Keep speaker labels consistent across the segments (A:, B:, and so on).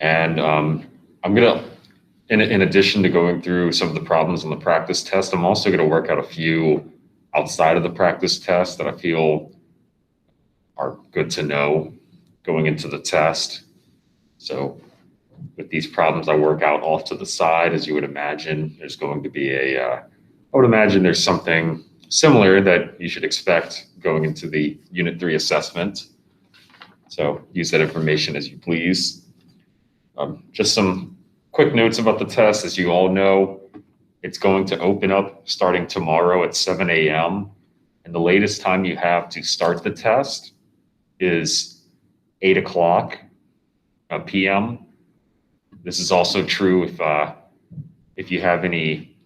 A: And I'm gonna, in addition to going through some of the problems on the practice test, I'm also gonna work out a few outside of the practice test that I feel are good to know going into the test. So with these problems, I work out off to the side, as you would imagine. There's going to be I would imagine there's something similar that you should expect going into the Unit 3 assessment. So use that information as you please. Just some quick notes about the test. As you all know, it's going to open up starting tomorrow at 7 a.m. And the latest time you have to start the test is 8 o'clock p.m. This is also true if you have any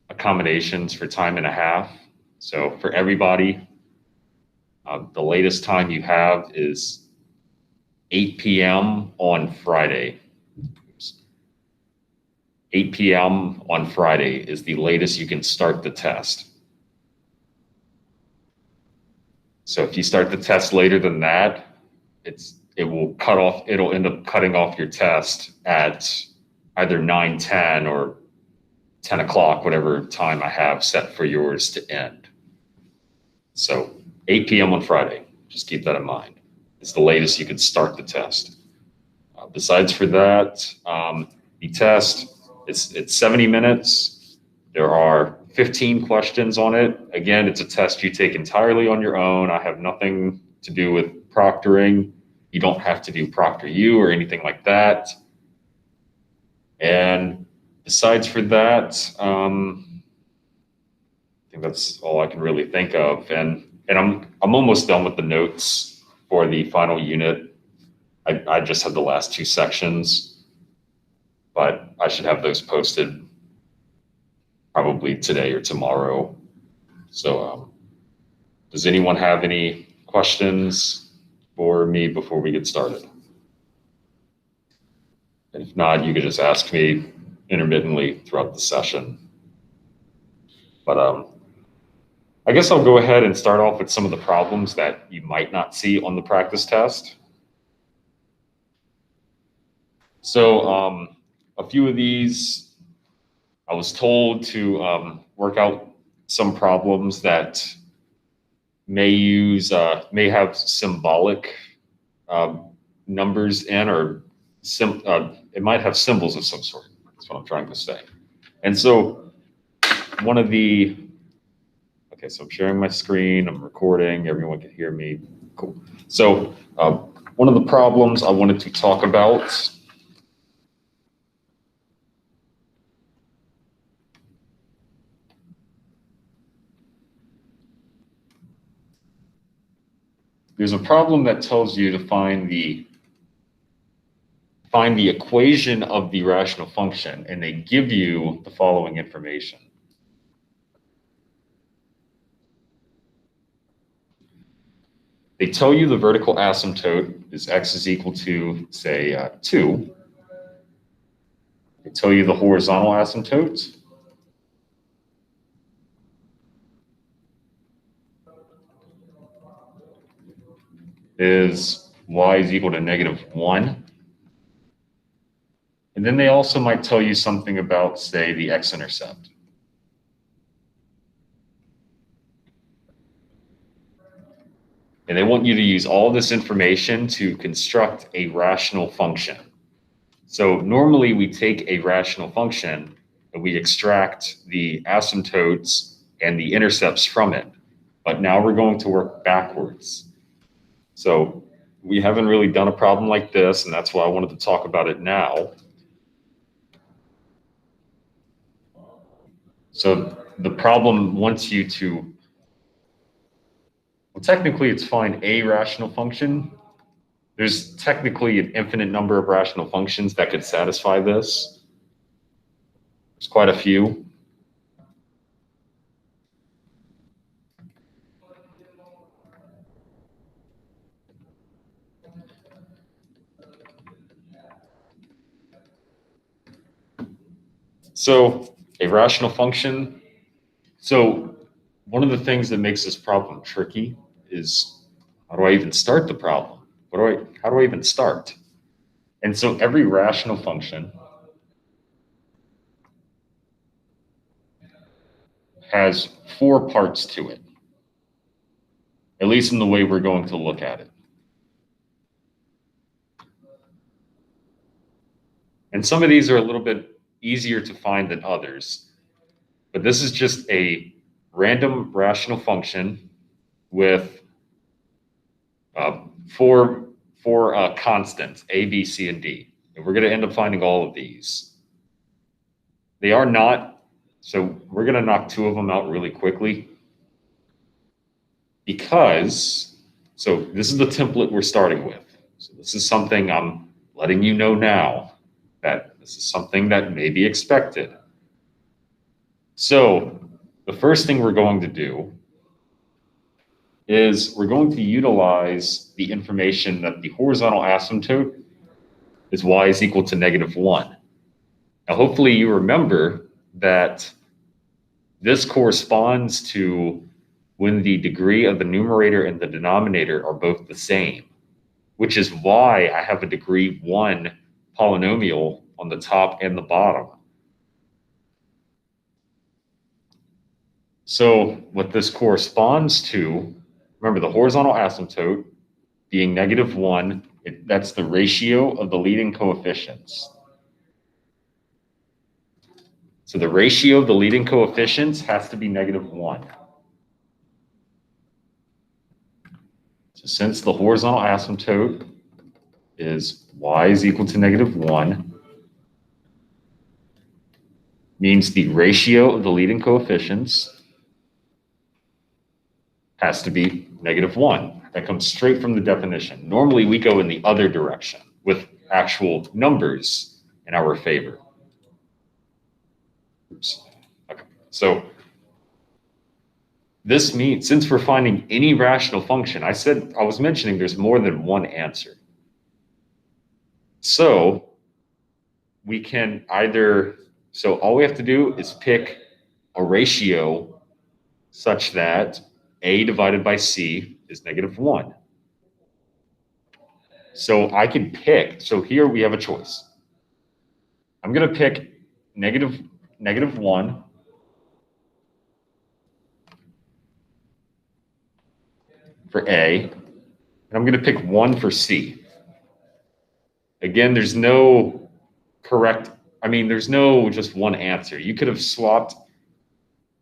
A: accommodations for time and a half. So for everybody, the latest time you have is 8 p.m. on Friday. 8 p.m. on Friday is the latest you can start the test. So if you start the test later than that, it'll end up cutting off your test at either 9:10 or 10 o'clock, whatever time I have set for yours to end. So 8 p.m. on Friday, just keep that in mind. It's the latest you can start the test. Besides for that, the test, it's 70 minutes. There are 15 questions on it. Again, it's a test you take entirely on your own. I have nothing to do with proctoring. You don't have to do ProctorU or anything like that. And besides for that, I think that's all I can really think of. And I'm almost done with the notes for the final unit. I just have the last two sections, but I should have those posted probably today or tomorrow. So does anyone have any questions for me before we get started? And if not, you could just ask me intermittently throughout the session. But I guess I'll go ahead and start off with some of the problems that you might not see on the practice test. So a few of these, I was told to work out some problems that may have symbolic numbers in, or it might have symbols of some sort. That's what I'm trying to say. And so okay, so I'm sharing my screen, I'm recording, everyone can hear me. Cool. So one of the problems I wanted to talk about there's a problem that tells you to find the equation of the rational function, and they give you the following information. They tell you the vertical asymptote is x is equal to, say, 2. They tell you the horizontal asymptote is y is equal to -1. And then they also might tell you something about, say, the x-intercept. And they want you to use all this information to construct a rational function. So normally we take a rational function and we extract the asymptotes and the intercepts from it. But now we're going to work backwards. So we haven't really done a problem like this, and that's why I wanted to talk about it now. So the problem wants you to, well, technically it's find a rational function. There's technically an infinite number of rational functions that could satisfy this. There's quite a few. So a rational function. So one of the things that makes this problem tricky is, how do I even start the problem? How do I even start? And so every rational function has 4 parts to it, at least in the way we're going to look at it. And some of these are a little bit easier to find than others, but this is just a random rational function with four constants, A, B, C, and D. And we're going to end up finding all of these. They are not, so we're going to knock 2 of them out really quickly because, so this is the template we're starting with. So this is something I'm letting you know now that this is something that may be expected. So the first thing we're going to do is we're going to utilize the information that the horizontal asymptote is y is equal to -1. Now, hopefully you remember that this corresponds to when the degree of the numerator and the denominator are both the same, which is why I have a degree 1 polynomial on the top and the bottom. So what this corresponds to, remember the horizontal asymptote being -1, that's the ratio of the leading coefficients. So the ratio of the leading coefficients has to be -1. So since the horizontal asymptote is y is equal to -1, means the ratio of the leading coefficients has to be -1. That comes straight from the definition. Normally we go in the other direction with actual numbers in our favor. Oops. Okay. So this means, since we're finding any rational function, I was mentioning there's more than one answer. So we can either, so all we have to do is pick a ratio such that A divided by C is -1. So I can pick, so here we have a choice. I'm going to pick -1 for A, and I'm going to pick 1 for C. Again, there's no correct, there's no just one answer. You could have swapped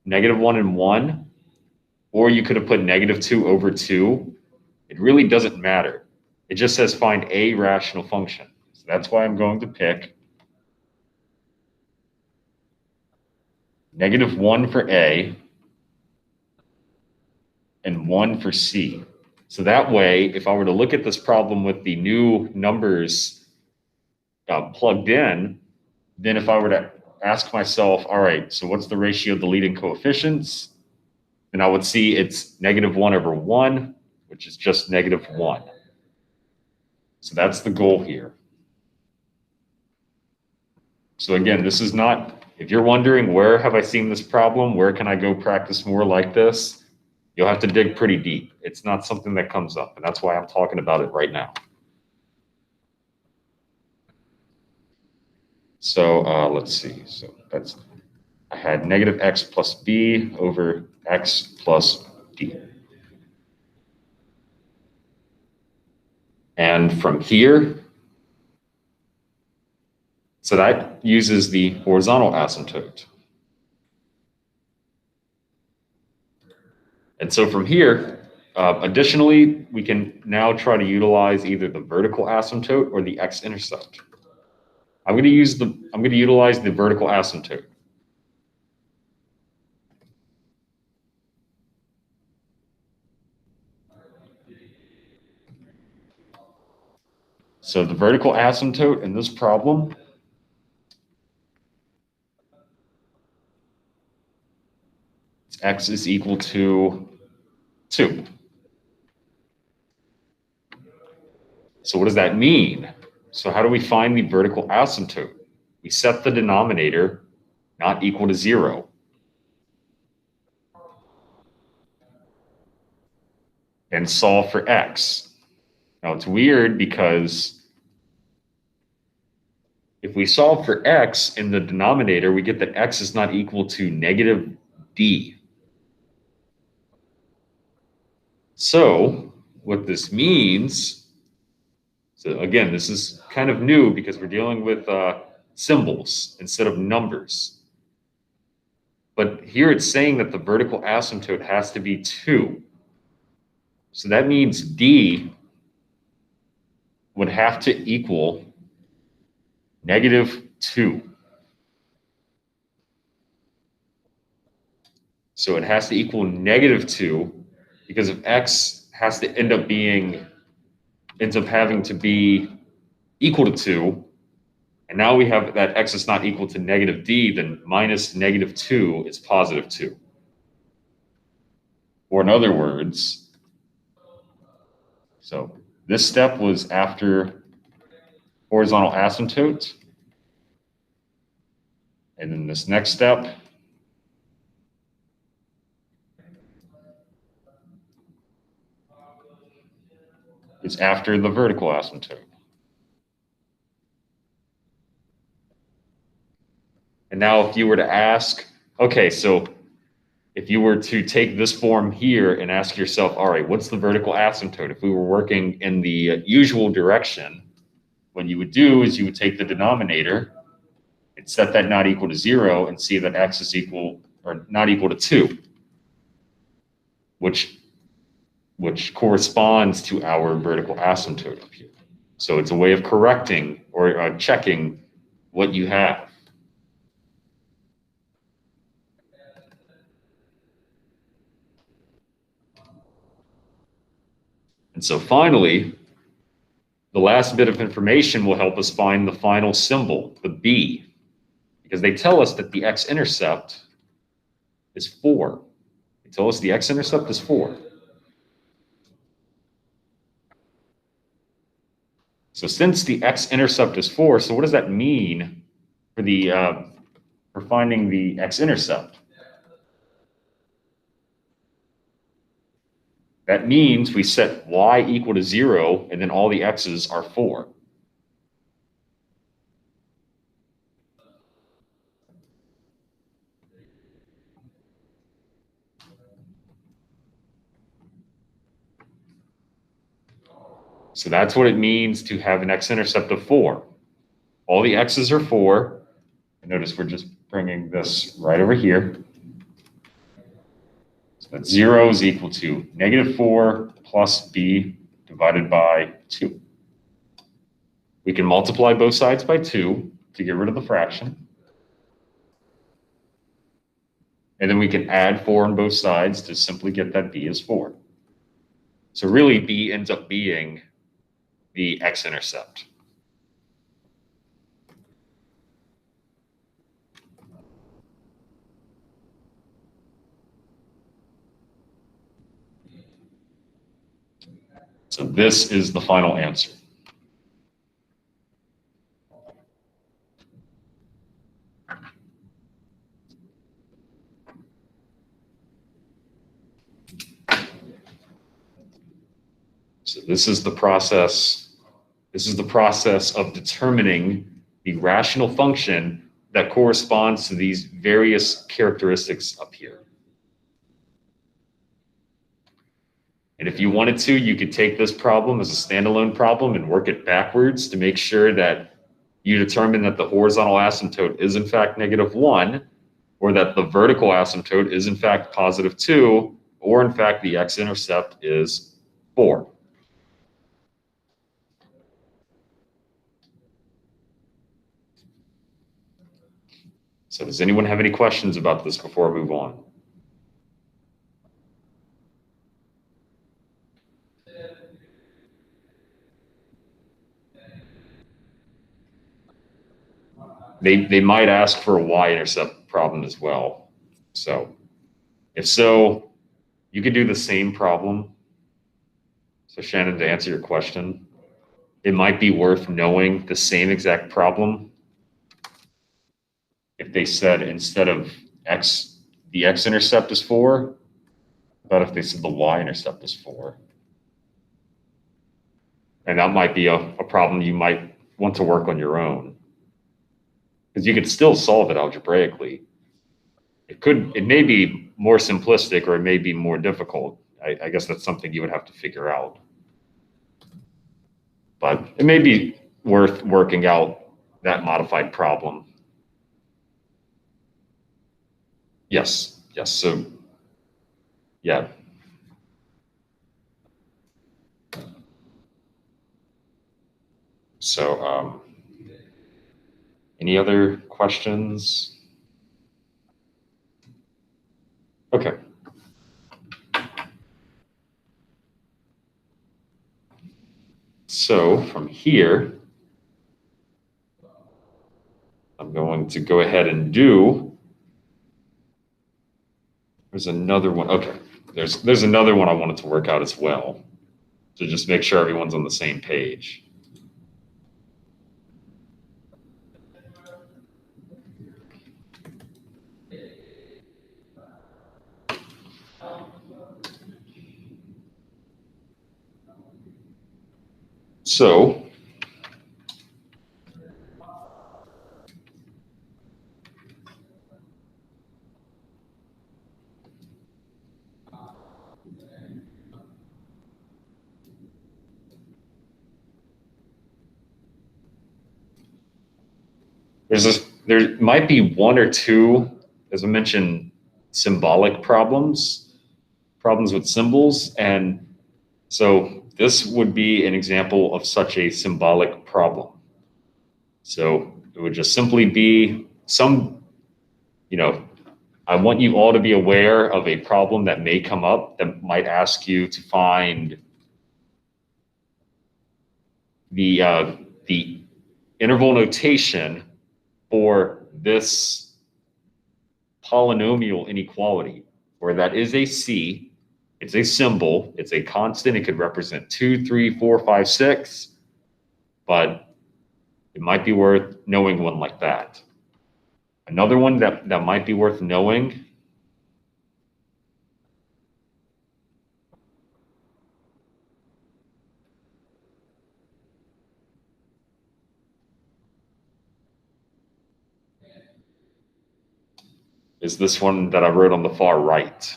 A: -1 and 1, or you could have put -2 over 2. It really doesn't matter. It just says find a rational function. So that's why I'm going to pick -1 for A and 1 for C. So that way, if I were to look at this problem with the new numbers plugged in, then if I were to ask myself, all right, so what's the ratio of the leading coefficients? Then I would see it's -1 over 1, which is just -1. So that's the goal here. So again, this is not, if you're wondering where have I seen this problem, where can I go practice more like this, you'll have to dig pretty deep. It's not something that comes up, and that's why I'm talking about it right now. So let's see. So that's, I had -x plus b over x plus d. And from here, so that uses the horizontal asymptote. And so from here, additionally, we can now try to utilize either the vertical asymptote or the x-intercept. I'm going to utilize the vertical asymptote. So the vertical asymptote in this problem x is equal to 2. So what does that mean? So how do we find the vertical asymptote? We set the denominator not equal to 0. And solve for x. Now it's weird because if we solve for x in the denominator, we get that x is not equal to negative d. So what this means, so again, this is kind of new because we're dealing with symbols instead of numbers. But here it's saying that the vertical asymptote has to be 2. So that means d would have to equal negative 2. So it has to equal negative 2 because if x has to ends up having to be equal to 2, and now we have that x is not equal to negative d, then minus negative 2 is positive 2. Or in other words, so this step was after horizontal asymptote. And then this next step is after the vertical asymptote. And now if you were to ask, okay, so if you were to take this form here and ask yourself, all right, what's the vertical asymptote? If we were working in the usual direction, what you would do is you would take the denominator and set that not equal to 0 and see that x is equal or not equal to 2, which corresponds to our vertical asymptote up here. So it's a way of correcting or checking what you have. And so finally, the last bit of information will help us find the final symbol, the b, because they tell us that the x-intercept is 4. They tell us the x-intercept is 4. So since the x-intercept is 4, so what does that mean for finding the x-intercept? That means we set y equal to 0, and then all the x's are 4. So that's what it means to have an x-intercept of 4. All the x's are 4. And notice we're just bringing this right over here. So that 0 is equal to negative 4 plus b divided by 2. We can multiply both sides by 2 to get rid of the fraction. And then we can add 4 on both sides to simply get that b is 4. So really, b ends up being the x-intercept. So this is the final answer. So this is the process. This is the process of determining the rational function that corresponds to these various characteristics up here. And if you wanted to, you could take this problem as a standalone problem and work it backwards to make sure that you determine that the horizontal asymptote is in fact -1, or that the vertical asymptote is in fact +2, or in fact the x-intercept is 4. So does anyone have any questions about this before I move on? They might ask for a y-intercept problem as well. So if so, you could do the same problem. So Shannon, to answer your question, it might be worth knowing the same exact problem if they said instead of x, the x-intercept is 4, but if they said the y-intercept is 4. And that might be a problem you might want to work on your own. because you could still solve it algebraically. It may be more simplistic or it may be more difficult. I guess that's something you would have to figure out. But it may be worth working out that modified problem. Yes, yes. So, yeah. So, any other questions? Okay. So from here, I'm going to go ahead and do, there's another one. Okay. There's another one I wanted to work out as well, to just make sure everyone's on the same page. So there might be one or two, as I mentioned, symbolic problems with symbols. And so this would be an example of such a symbolic problem. So it would just simply be I want you all to be aware of a problem that may come up that might ask you to find the interval notation for this polynomial inequality, where that is a C, it's a symbol, it's a constant, it could represent 2, 3, 4, 5, 6, but it might be worth knowing one like that. Another one that might be worth knowing is this one that I wrote on the far right.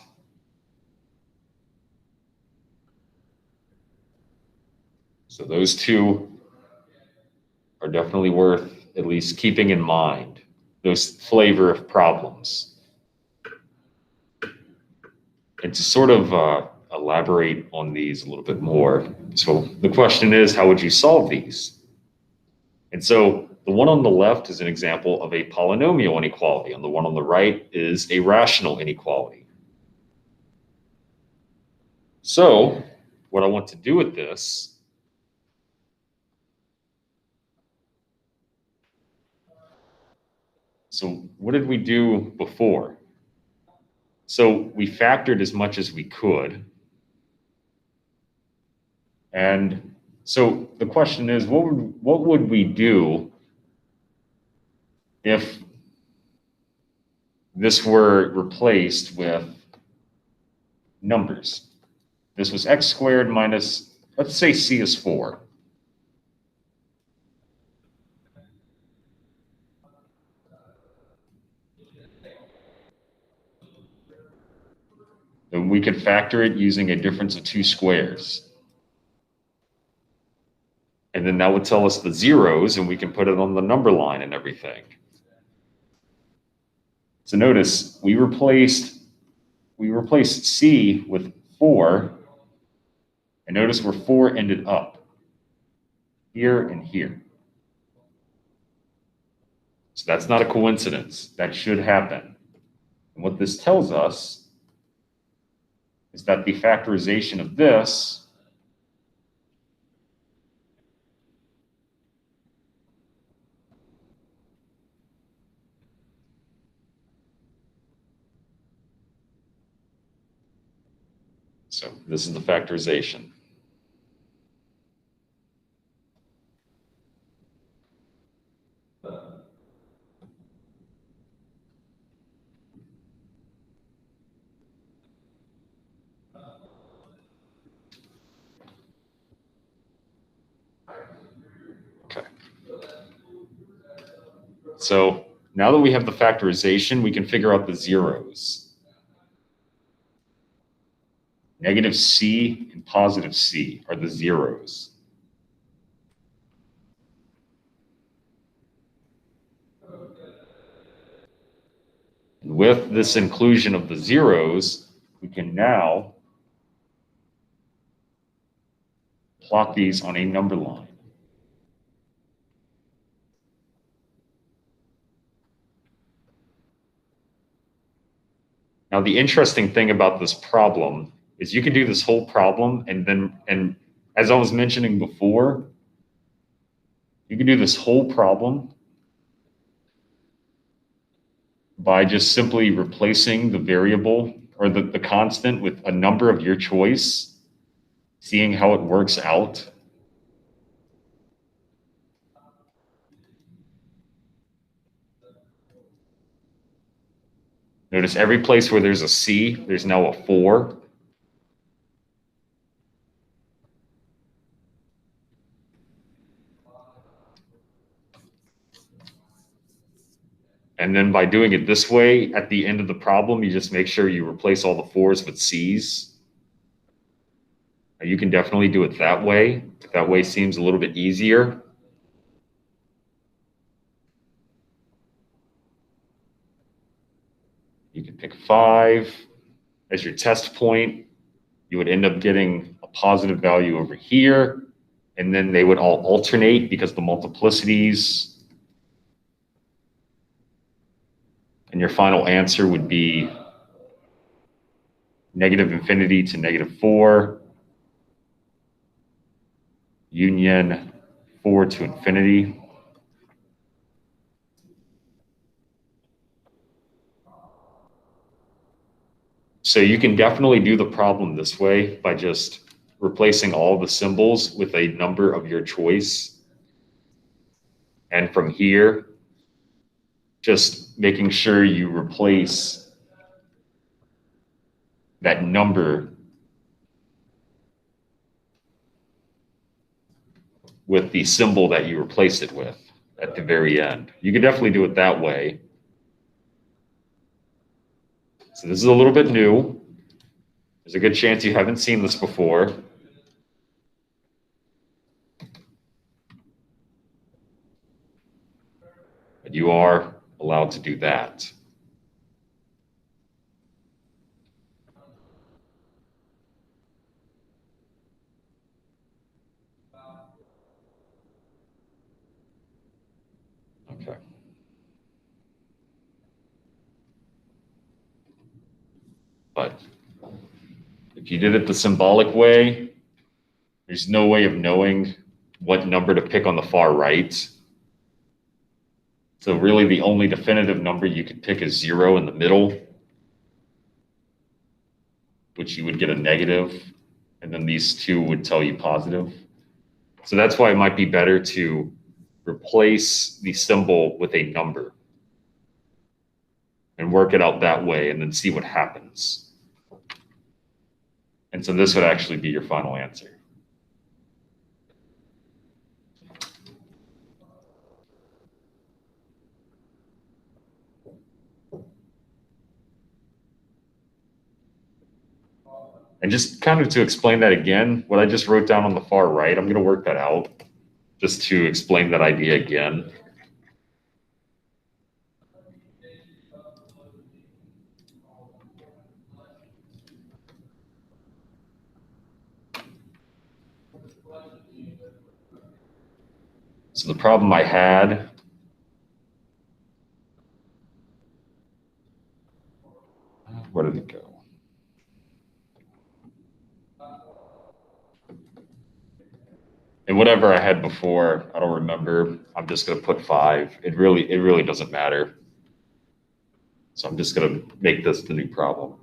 A: So those two are definitely worth at least keeping in mind, those flavor of problems. And to sort of elaborate on these a little bit more, so the question is, how would you solve these? And so the one on the left is an example of a polynomial inequality, and the one on the right is a rational inequality. So what I want to do with this So what did we do before? So we factored as much as we could. And so the question is, what would we do if this were replaced with numbers? This was x squared minus, let's say c is 4. And we could factor it using a difference of 2 squares. And then that would tell us the zeros, and we can put it on the number line and everything. So notice we replaced c with 4, and notice where 4 ended up, here and here. So that's not a coincidence. That should happen. And what this tells us is that the factorization of this so this is the factorization. Okay. So Now that we have the factorization, we can figure out the zeros. Negative C and positive C are the zeros. And with this inclusion of the zeros, we can now plot these on a number line. Now, the interesting thing about this problem is you can do this whole problem and as I was mentioning before, you can do this whole problem by just simply replacing the variable or the constant with a number of your choice, seeing how it works out. Notice every place where there's a C, there's now a 4. And then by doing it this way, at the end of the problem, you just make sure you replace all the 4s with C's. Now, you can definitely do it that way. That way seems a little bit easier. You can pick 5 as your test point. You would end up getting a positive value over here, and then they would all alternate because the multiplicities. And your final answer would be negative infinity to negative 4, union 4 to infinity. So you can definitely do the problem this way by just replacing all the symbols with a number of your choice. And from here, just making sure you replace that number with the symbol that you replace it with at the very end. You can definitely do it that way. So this is a little bit new. There's a good chance you haven't seen this before. But you are allowed to do that. Okay. But if you did it the symbolic way, there's no way of knowing what number to pick on the far right. So really the only definitive number you could pick is 0 in the middle, which you would get a negative, and then these two would tell you positive. So that's why it might be better to replace the symbol with a number and work it out that way and then see what happens. And so this would actually be your final answer. And just kind of to explain that again, what I just wrote down on the far right, I'm going to work that out just to explain that idea again. So the problem I had where did it go? And whatever I had before, I don't remember. I'm just going to put 5. It really doesn't matter. So I'm just going to make this the new problem.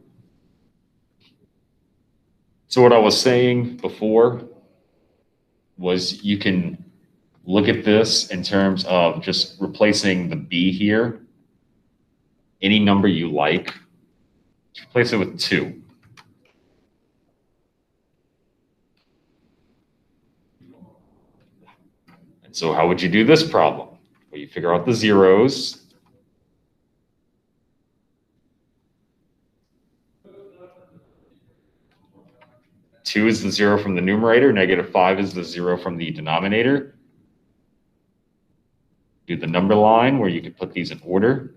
A: So what I was saying before was you can look at this in terms of just replacing the B here. Any number you like, just replace it with 2. And so how would you do this problem? Well, you figure out the zeros. -2 is the 0 from the numerator, -5 is the 0 from the denominator. Do the number line where you can put these in order.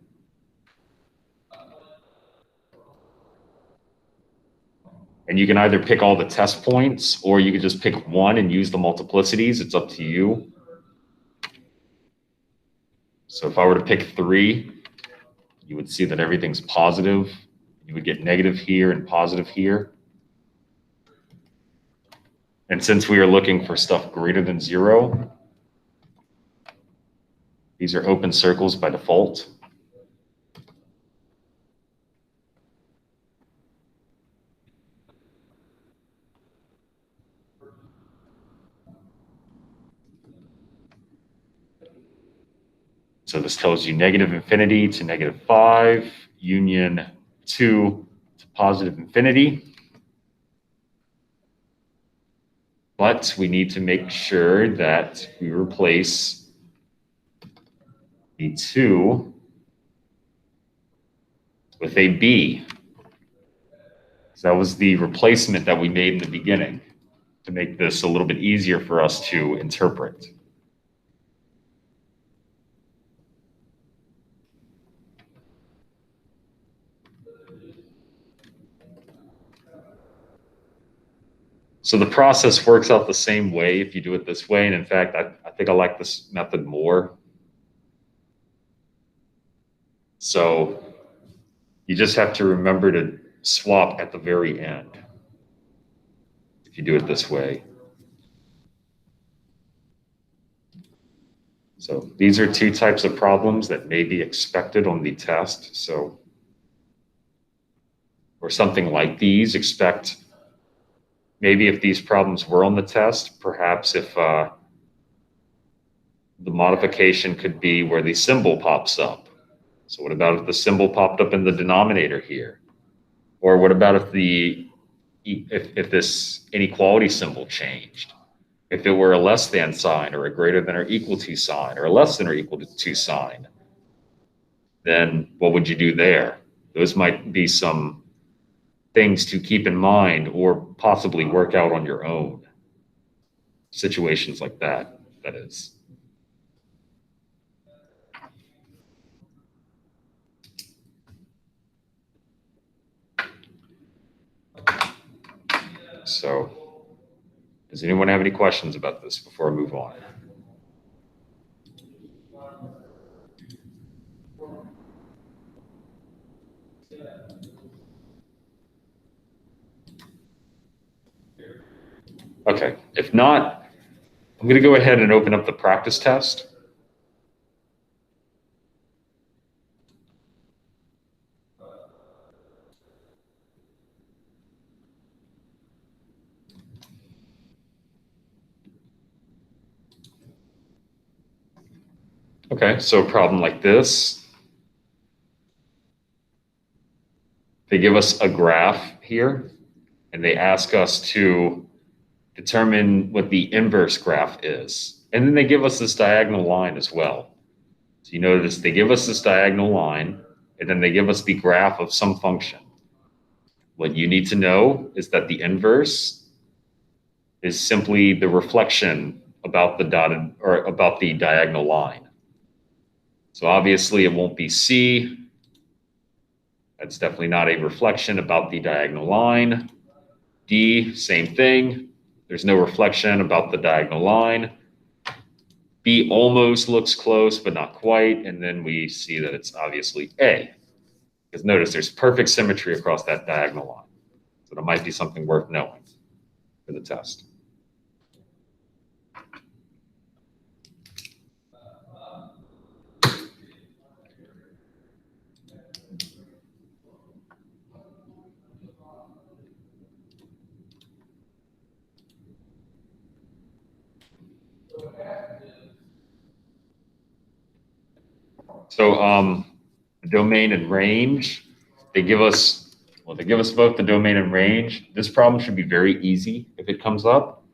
A: And you can either pick all the test points, or you could just pick one and use the multiplicities. It's up to you. So if I were to pick 3, you would see that everything's positive. You would get negative here and positive here. And since we are looking for stuff greater than 0, these are open circles by default. So this tells you -infinity to -5, union 2 to positive infinity. But we need to make sure that we replace the 2 with a b. So that was the replacement that we made in the beginning to make this a little bit easier for us to interpret. So the process works out the same way if you do it this way. And in fact, I think I like this method more. So you just have to remember to swap at the very end if you do it this way. So these are 2 types of problems that may be expected on the test. So or something like these, expect maybe if these problems were on the test, perhaps if the modification could be where the symbol pops up. So what about if the symbol popped up in the denominator here? Or what about if this inequality symbol changed? If it were a less than sign, or a greater than or equal to sign, or a less than or equal to sign, then what would you do there? Those might be some things to keep in mind or possibly work out on your own. Situations like that, that is. So, does anyone have any questions about this before I move on? Okay, if not, I'm going to go ahead and open up the practice test. Okay, so a problem like this. They give us a graph here, and they ask us to determine what the inverse graph is. And then they give us this diagonal line as well. So you notice they give us this diagonal line, and then they give us the graph of some function. What you need to know is that the inverse is simply the reflection about the dotted or about the diagonal line. So obviously it won't be C. That's definitely not a reflection about the diagonal line. D, same thing. There's no reflection about the diagonal line. B almost looks close, but not quite. And then we see that it's obviously A. Because notice there's perfect symmetry across that diagonal line. So that might be something worth knowing for the test. So domain and range, they give us both the domain and range. This problem should be very easy if it comes up.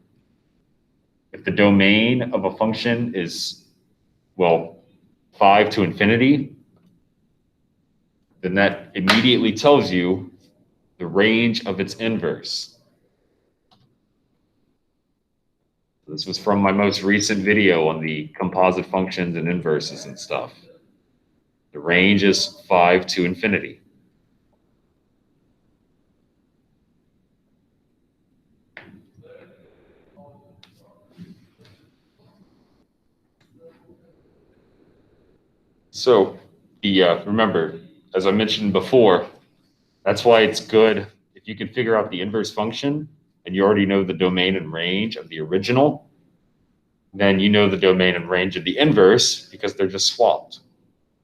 A: If the domain of a function is, well, 5 to infinity, then that immediately tells you the range of its inverse. This was from my most recent video on the composite functions and inverses and stuff. The range is 5 to infinity. So remember, as I mentioned before, that's why it's good if you can figure out the inverse function and you already know the domain and range of the original, then you know the domain and range of the inverse because they're just swapped.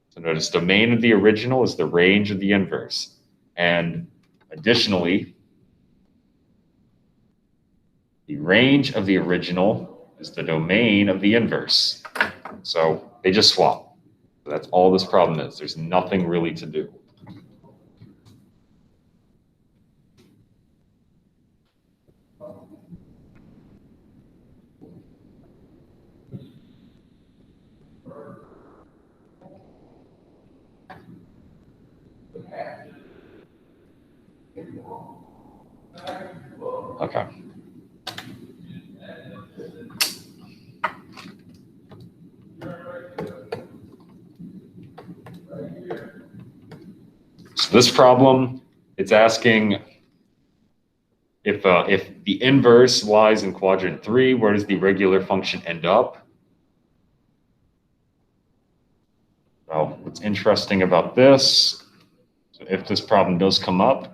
A: So notice domain of the original is the range of the inverse. And additionally, the range of the original is the domain of the inverse. So they just swap. That's all this problem is. There's nothing really to do. Okay. So this problem, it's asking if the inverse lies in quadrant 3, where does the regular function end up? Well, what's interesting about this, so if this problem does come up,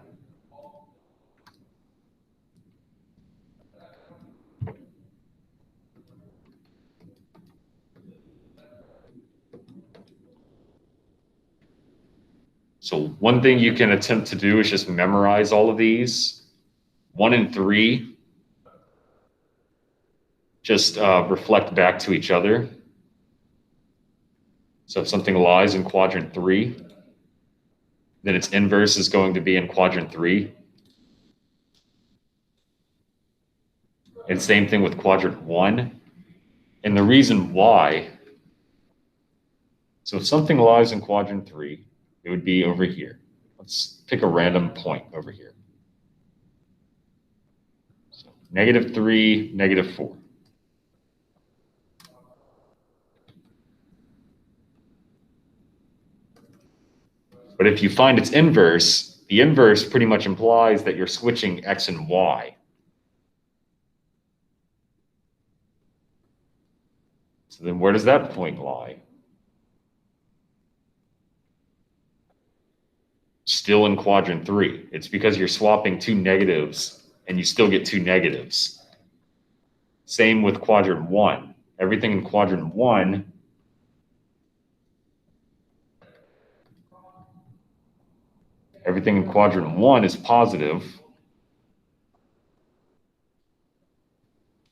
A: so one thing you can attempt to do is just memorize all of these. 1 and 3 just reflect back to each other. So if something lies in quadrant 3, then its inverse is going to be in quadrant 3. And same thing with quadrant 1. And the reason why, so if something lies in quadrant 3, it would be over here. Let's pick a random point over here. So -3, -4. But if you find its inverse, the inverse pretty much implies that you're switching x and y. So then where does that point lie? Still in quadrant 3. It's because you're swapping two negatives and you still get two negatives. Same with quadrant 1. Everything in quadrant 1 is positive.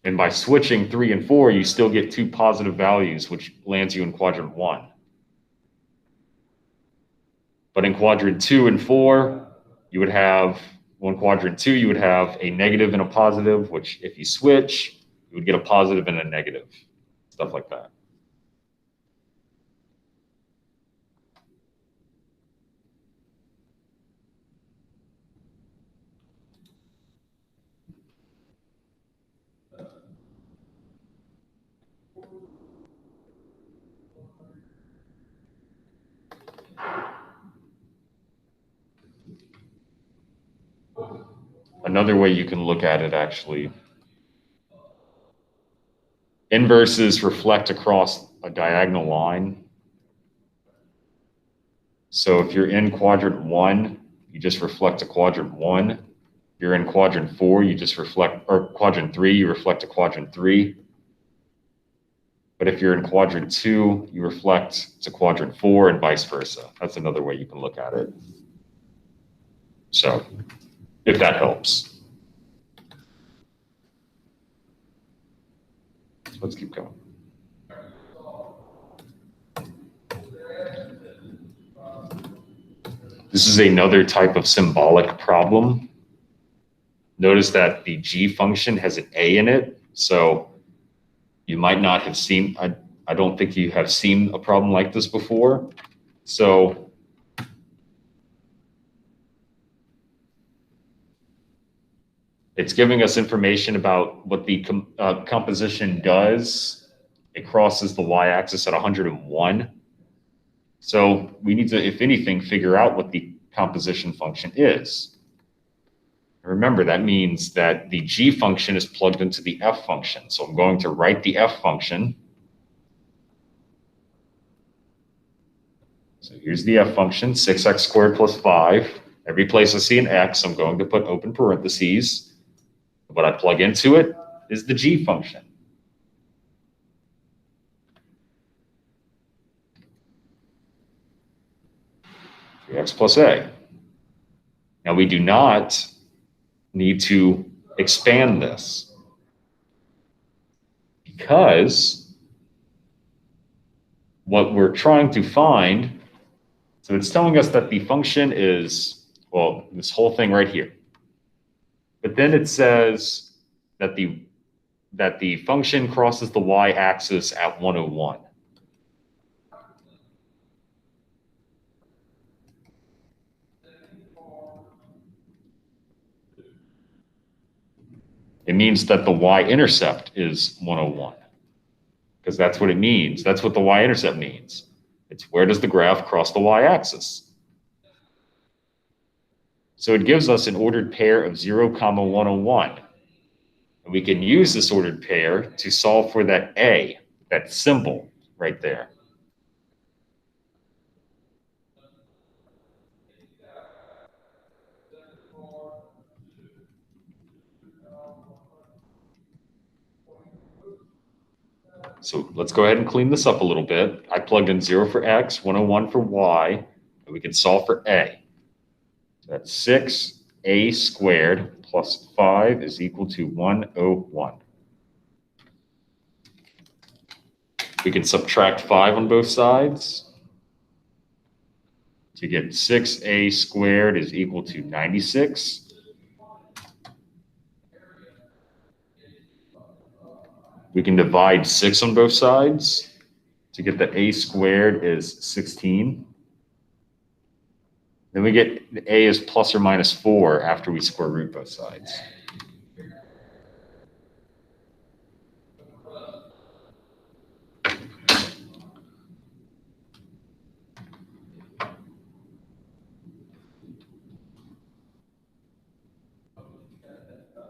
A: And by switching 3 and 4, you still get two positive values, which lands you in quadrant 1. But in quadrant 2 and 4, you would have, well, in quadrant 2, you would have a negative and a positive, which if you switch, you would get a positive and a negative, stuff like that. Another way you can look at it, actually, inverses reflect across a diagonal line. So if you're in quadrant 1, you just reflect to quadrant 1. If you're in quadrant 4, you just reflect, or quadrant 3, you reflect to quadrant 3. But if you're in quadrant 2, you reflect to quadrant 4 and vice versa. That's another way you can look at it. So if that helps. Let's keep going. This is another type of symbolic problem. Notice that the g function has an a in it. So you might not have seen, I don't think you have seen a problem like this before. So It's giving us information about what the composition does. It crosses the y-axis at 101. So we need to, if anything, figure out what the composition function is. Remember, that means that the g function is plugged into the f function. So I'm going to write the f function. So here's the f function, 6x squared plus 5. Every place I see an x, I'm going to put open parentheses. What I plug into it is the g function. X plus a. Now we do not need to expand this because what we're trying to find, so it's telling us that the function is, well, this whole thing right here. But then it says that the function crosses the y-axis at 101. It means that the y-intercept is 101, because that's what it means. That's what the y-intercept means. It's where does the graph cross the y-axis? So it gives us an ordered pair of 0, 101. And we can use this ordered pair to solve for that a, that symbol right there. So let's go ahead and clean this up a little bit. I plugged in 0 for x, 101 for y, and we can solve for a. So that's 6a squared plus 5 is equal to 101. We can subtract 5 on both sides to get 6a squared is equal to 96. We can divide 6 on both sides to get the a squared is 16. Then we get the a is plus or minus 4 after we square root both sides.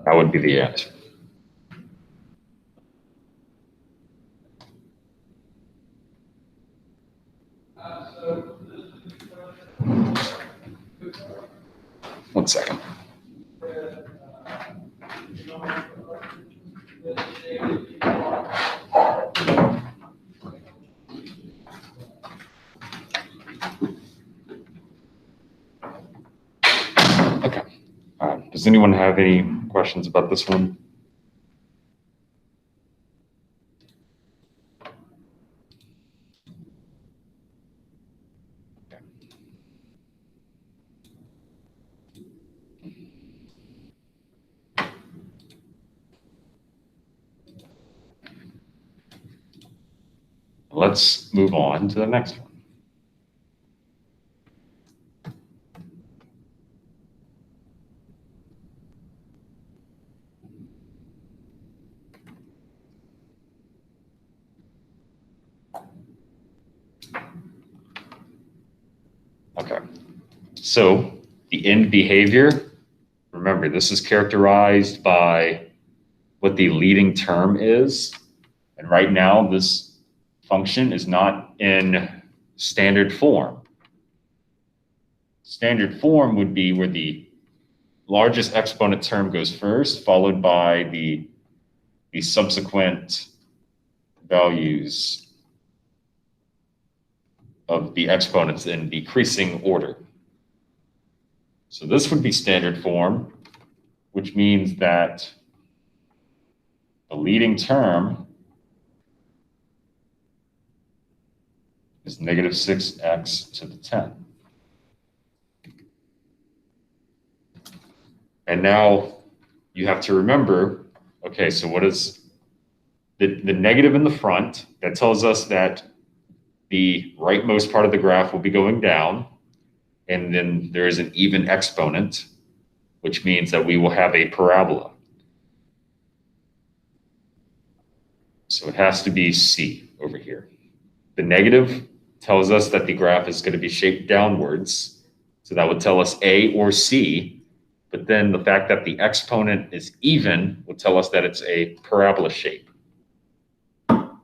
A: That would be the answer. One second. Okay. Does anyone have any questions about this one? Let's move on to the next one. Okay, so the end behavior, remember, this is characterized by what the leading term is. And right now, this function is not in standard form. Standard form would be where the largest exponent term goes first, followed by the subsequent values of the exponents in decreasing order. So this would be standard form, which means that the leading term is negative 6x to the 10. And now you have to remember, okay, so what is the negative in the front? That tells us that the rightmost part of the graph will be going down, and then there is an even exponent, which means that we will have a parabola. So it has to be C over here. The negative tells us that the graph is going to be shaped downwards. So that would tell us A or C. But then the fact that the exponent is even would tell us that it's a parabola shape.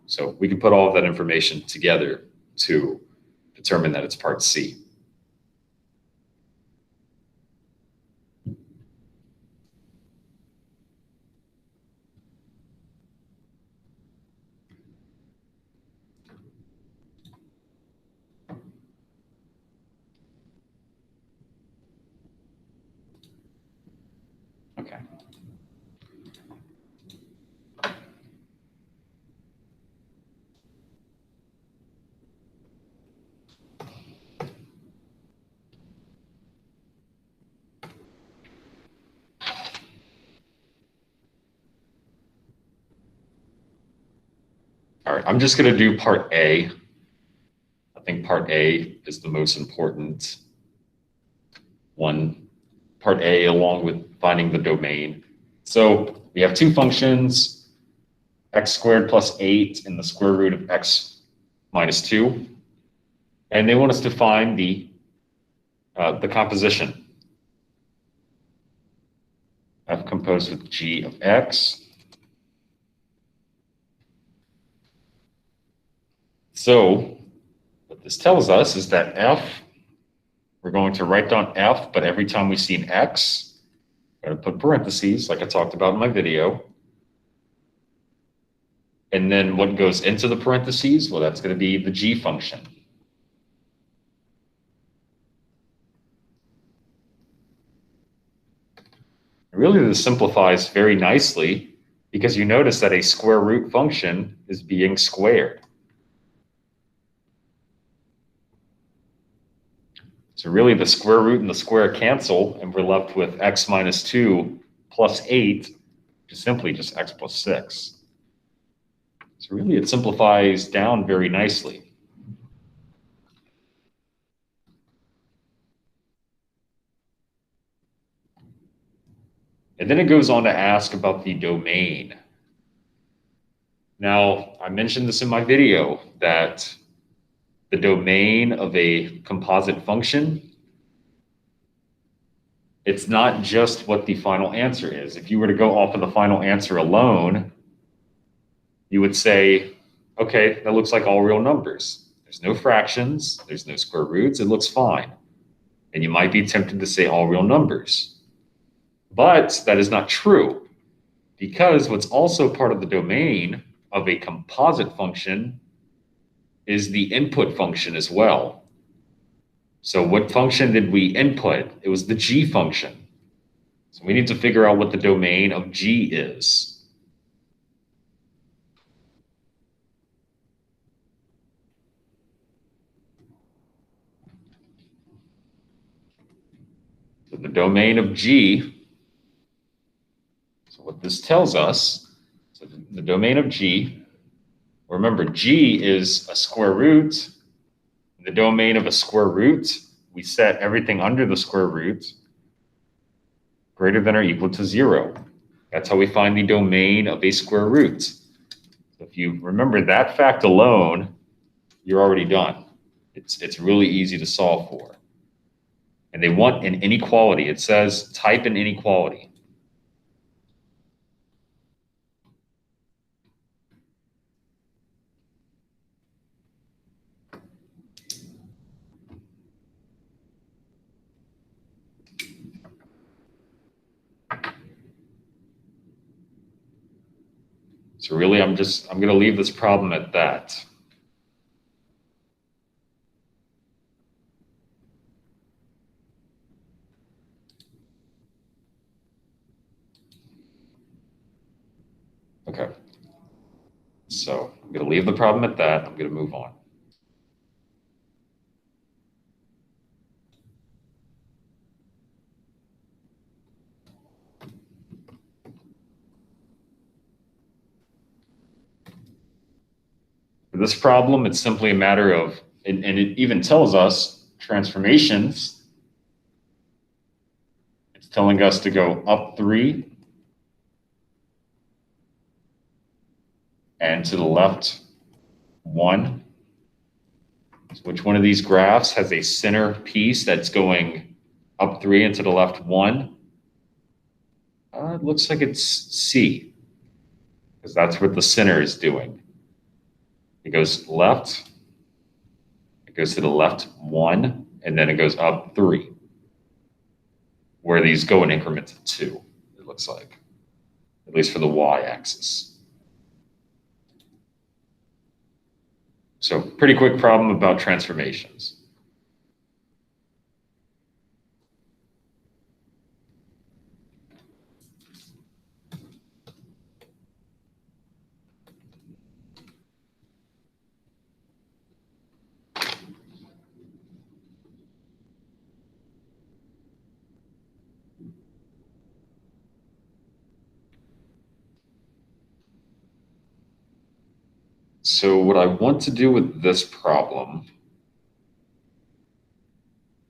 A: So we can put all of that information together to determine that it's part C. Okay. All right, I'm just going to do part A. I think part A is the most important one. Part A, along with finding the domain. So we have two functions, x squared plus 8 and the square root of x minus 2. And they want us to find the composition. F composed with g of x. So what this tells us is that f, we're going to write down f, but every time we see an x, we're going to put parentheses like I talked about in my video. And then what goes into the parentheses? Well, that's going to be the g function. Really, this simplifies very nicely because you notice that a square root function is being squared. So really the square root and the square cancel, and we're left with x minus 2 plus 8, which is simply just x plus 6. So really it simplifies down very nicely. And then it goes on to ask about the domain. Now, I mentioned this in my video that the domain of a composite function, it's not just what the final answer is. If you were to go off of the final answer alone, you would say, okay, that looks like all real numbers. There's no fractions, there's no square roots, it looks fine. And you might be tempted to say all real numbers. But that is not true, because what's also part of the domain of a composite function is the input function as well. So what function did we input? It was the g function. So we need to figure out what the domain of g is. So the domain of g, so what this tells us, so the domain of g, remember g is a square root. In the domain of a square root, we set everything under the square root greater than or equal to 0. That's how we find the domain of a square root. So if you remember that fact alone, you're already done. It's really easy to solve for. And they want an inequality. It says type an inequality. So really, I'm going to leave this problem at that. Okay. So I'm going to leave the problem at that. I'm going to move on. For this problem, it's simply a matter of, and it even tells us transformations. It's telling us to go up 3, and to the left 1. So which one of these graphs has a center piece that's going up 3 and to the left 1? It looks like it's C, because that's what the center is doing. It goes left, it goes to the left 1, and then it goes up 3, where these go in increments of 2, it looks like, at least for the y-axis. So pretty quick problem about transformations. So what I want to do with this problem,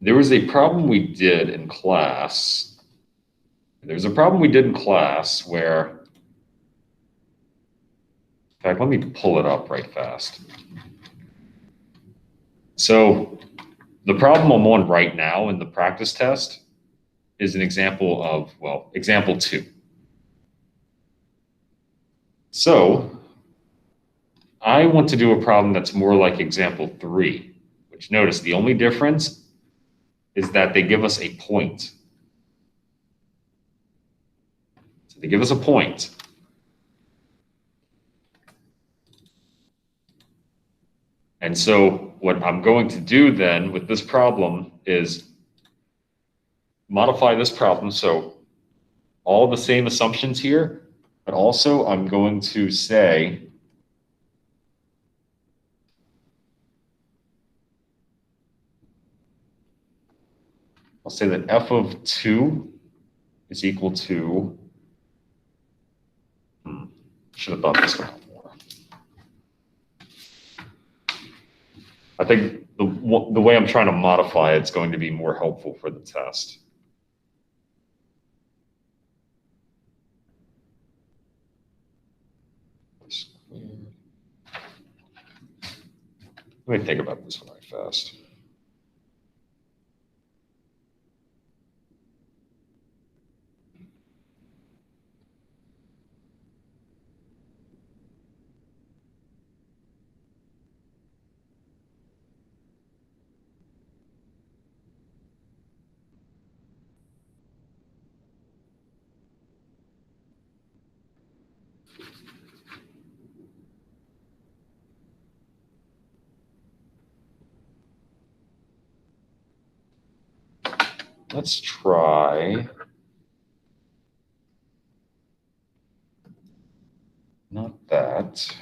A: there was a problem we did in class. There's a problem we did in class where, in fact, let me pull it up right fast. So the problem I'm on right now in the practice test is an example of, well, example 2. So I want to do a problem that's more like example 3, which notice the only difference is that they give us a point. So they give us a point. And so what I'm going to do then with this problem is modify this problem. So all the same assumptions here, but also I'm going to say I'll say that f of 2 is equal to, should have thought this one out more. I think the way I'm trying to modify it's going to be more helpful for the test. Let me think about this one right fast. Let's try, not that.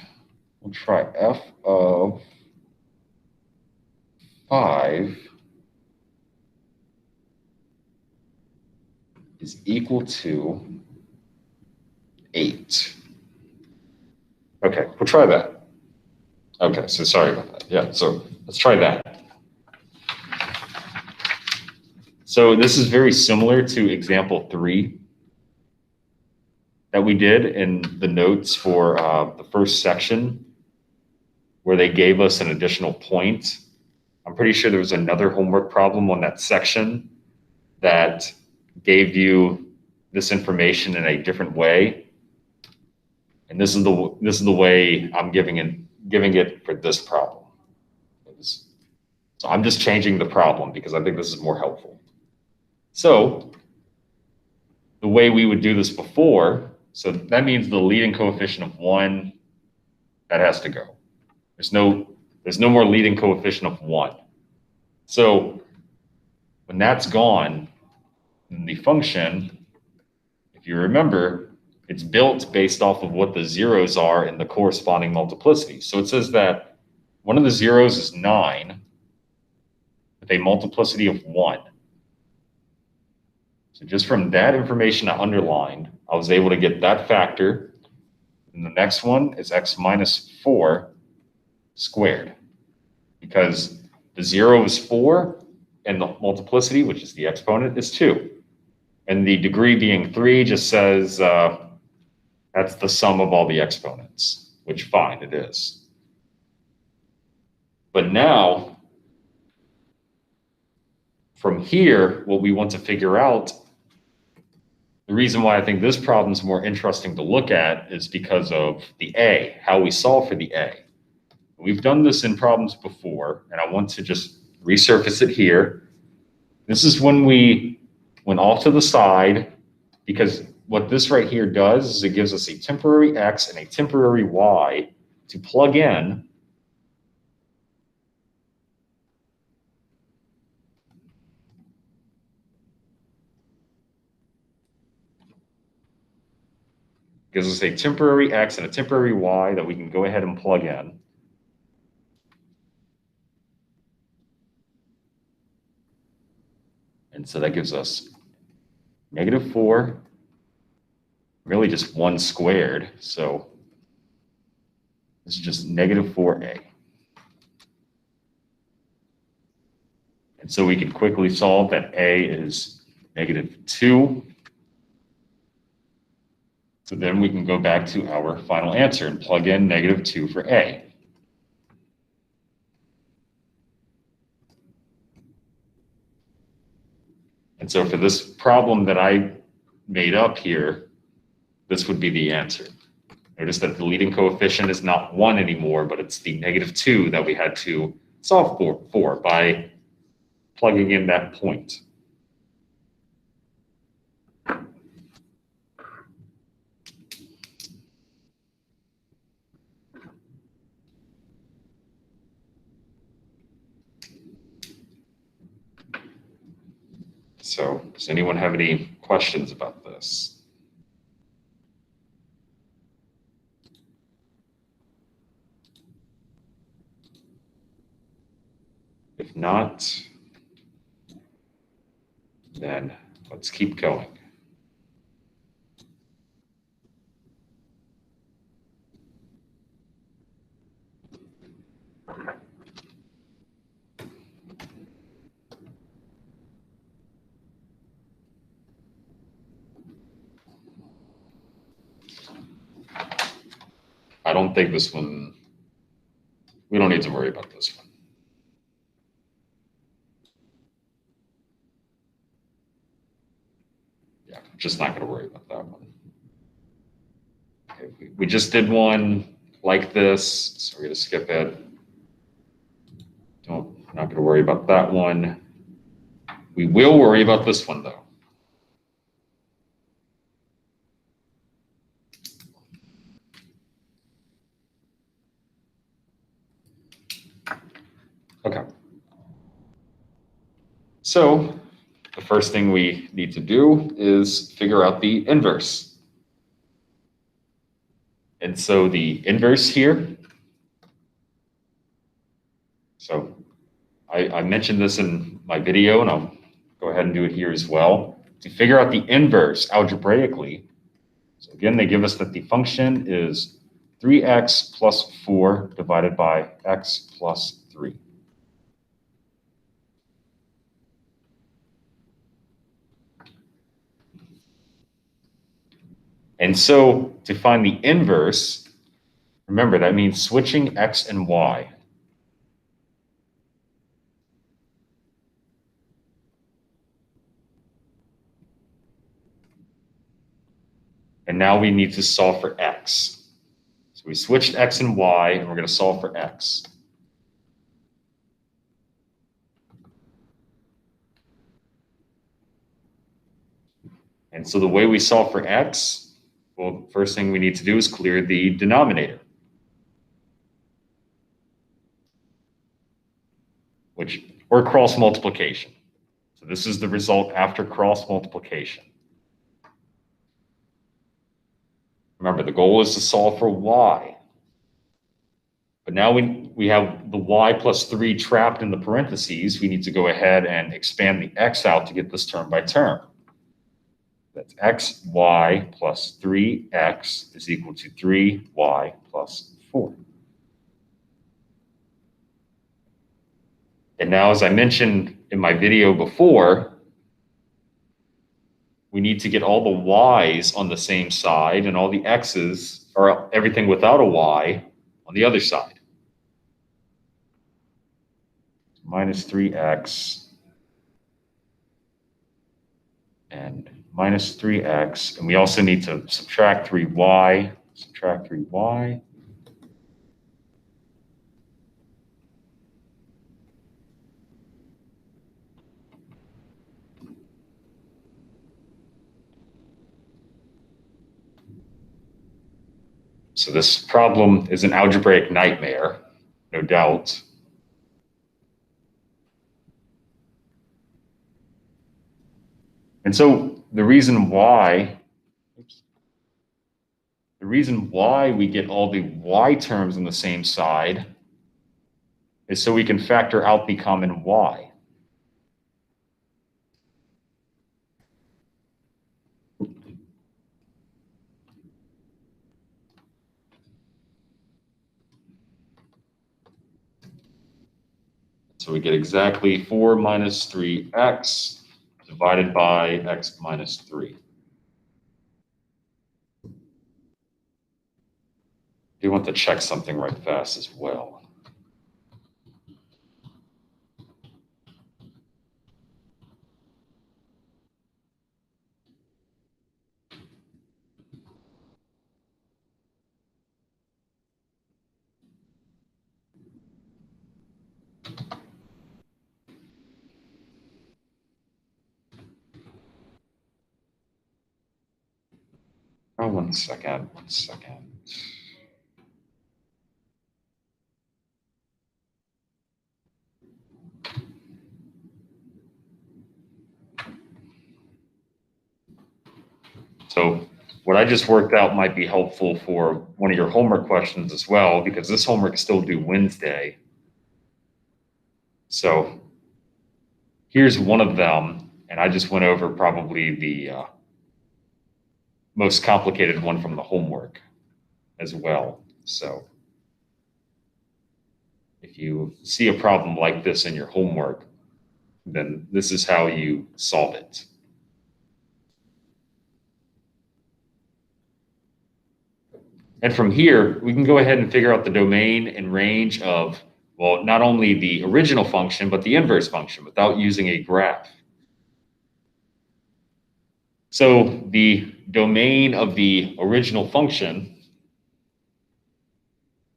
A: We'll try f of 5 is equal to 8. Okay, we'll try that. Okay, so sorry about that. Yeah, so let's try that. So this is very similar to example 3 that we did in the notes for the first section where they gave us an additional point. I'm pretty sure there was another homework problem on that section that gave you this information in a different way. And this is the way I'm giving it for this problem. So I'm just changing the problem because I think this is more helpful. So the way we would do this before, so that means the leading coefficient of 1, that has to go. There's no more leading coefficient of 1. So when that's gone, then the function, if you remember, it's built based off of what the zeros are in the corresponding multiplicity. So it says that one of the zeros is 9 with a multiplicity of 1. So just from that information I underlined, I was able to get that factor. And the next one is x minus 4 squared, because the 0 is 4 and the multiplicity, which is the exponent, is 2. And the degree being 3 just says that's the sum of all the exponents. which fine, it is. But now, from here, what we want to figure out, the reason why I think this problem is more interesting to look at is because of the A, how we solve for the A. We've done this in problems before, and I want to just resurface it here. This is when we went off to the side, because what this right here does is it gives us a temporary X and a temporary Y to plug in. Gives us a temporary X and a temporary Y that we can go ahead and plug in. And so that gives us -4, really just 1 squared. So this is just -4a. And so we can quickly solve that a is -2. So then we can go back to our final answer and plug in -2 for a. And so for this problem that I made up here, this would be the answer. Notice that the leading coefficient is not 1 anymore, but it's the -2 that we had to solve for by plugging in that point. So does anyone have any questions about this? If not, then let's keep going. I don't think this one, we don't need to worry about this one. Yeah, just not going to worry about that one. Okay, we just did one like this, so we're going to skip it. Not going to worry about that one. We will worry about this one, though. Okay. So the first thing we need to do is figure out the inverse. And so the inverse here, so I mentioned this in my video, and I'll go ahead and do it here as well. To figure out the inverse algebraically, so again, they give us that the function is 3x plus 4 divided by x plus 3. And so to find the inverse, remember that means switching x and y. And now we need to solve for x. So we switched x and y, and we're going to solve for x. And so the way we solve for x, well, first thing we need to do is clear the denominator, or cross multiplication. So this is the result after cross multiplication. Remember, the goal is to solve for y. But now we have the y plus 3 trapped in the parentheses. We need to go ahead and expand the x out to get this term by term. That's xy plus 3x is equal to 3y plus 4. And now, as I mentioned in my video before, we need to get all the y's on the same side and all the x's, or everything without a y, on the other side. Minus 3x and minus 3x. And we also need to subtract 3y. Subtract 3y. So this problem is an algebraic nightmare, no doubt. And so the reason why we get all the y terms on the same side is so we can factor out the common y. So we get exactly 4 minus 3x divided by x minus 3. You want to check something right fast as well. Oh, 1 second, 1 second. So what I just worked out might be helpful for one of your homework questions as well, because this homework is still due Wednesday. So here's one of them, and I just went over probably the most complicated one from the homework as well. So if you see a problem like this in your homework, then this is how you solve it. And from here, we can go ahead and figure out the domain and range of, well, not only the original function, but the inverse function without using a graph. So the domain of the original function,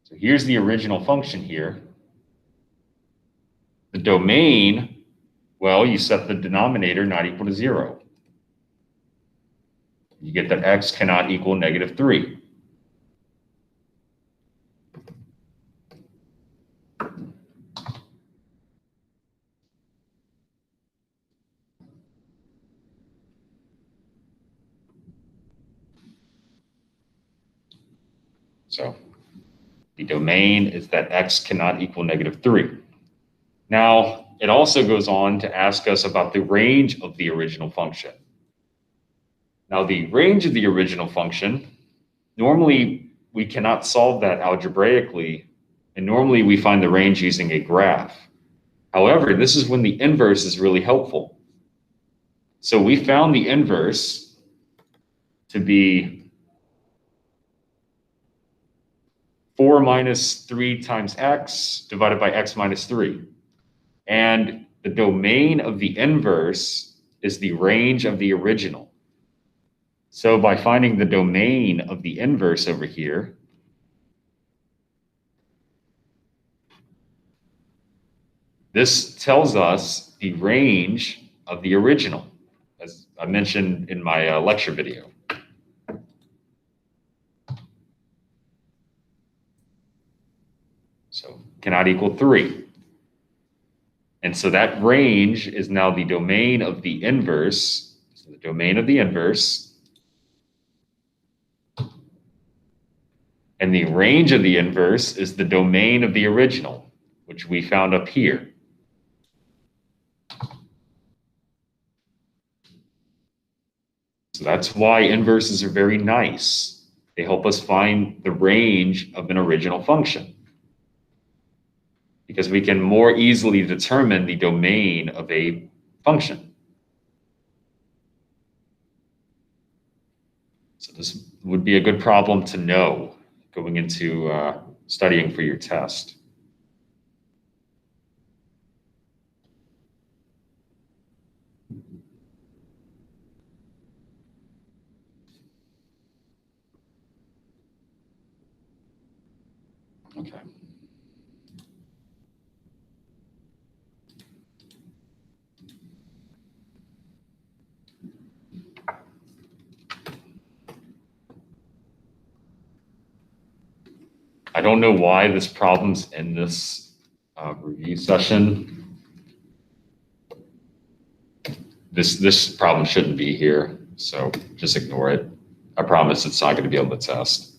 A: so here's the original function here. The domain, well, you set the denominator not equal to 0. You get that x cannot equal negative 3. So the domain is that x cannot equal negative 3. Now, it also goes on to ask us about the range of the original function. Now, the range of the original function, normally we cannot solve that algebraically, and normally we find the range using a graph. However, this is when the inverse is really helpful. So we found the inverse to be 4 minus 3 times x divided by x minus 3. And the domain of the inverse is the range of the original. So by finding the domain of the inverse over here, this tells us the range of the original, as I mentioned in my lecture video. So cannot equal 3. And so that range is now the domain of the inverse. So the domain of the inverse. And the range of the inverse is the domain of the original, which we found up here. So that's why inverses are very nice. They help us find the range of an original function, because we can more easily determine the domain of a function. So this would be a good problem to know going into studying for your test. Okay. I don't know why this problem's in this review session. This problem shouldn't be here, so just ignore it. I promise it's not going to be on the test.